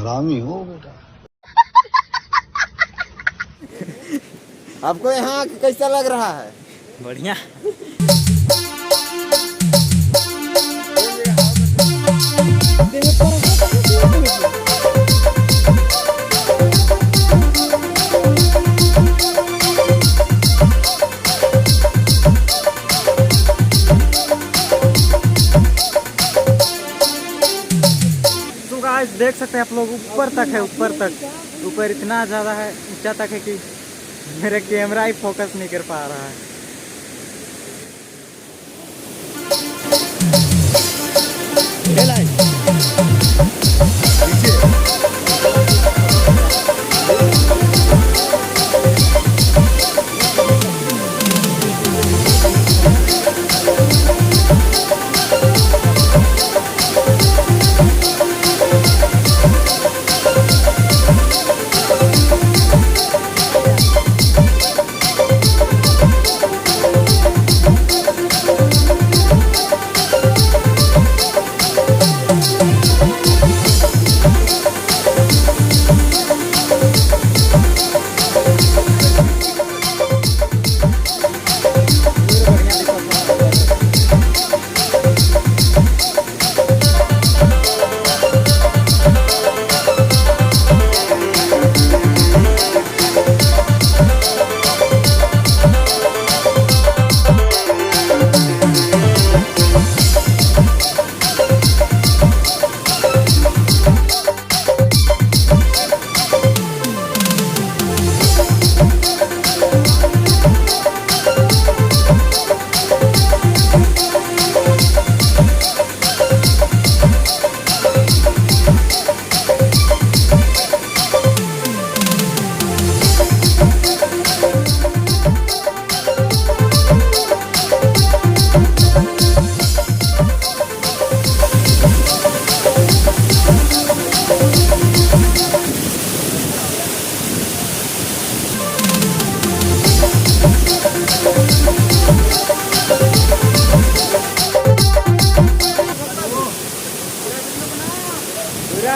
हरामी हो बेटा। आपको यहाँ कैसा लग रहा है? बढ़िया। देख सकते हैं आप लोग, ऊपर तक है, ऊपर तक, ऊपर इतना ज़्यादा है, ऊंचा तक है कि मेरा कैमरा ही फोकस नहीं कर पा रहा है।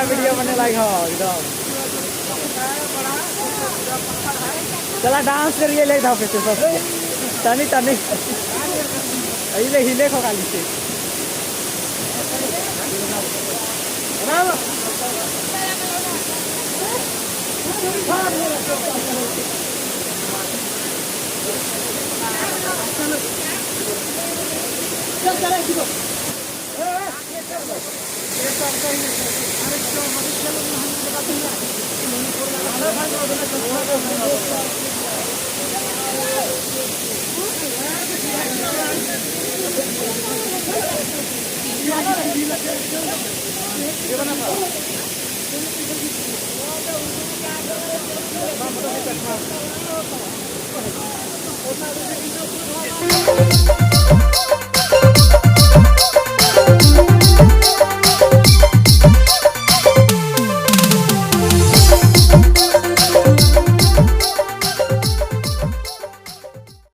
वीडियो बने लाइक हो एकदम। चला डांस करिए ले था फिर सब तनी तनी अहिले हिले खो खाली से ये बना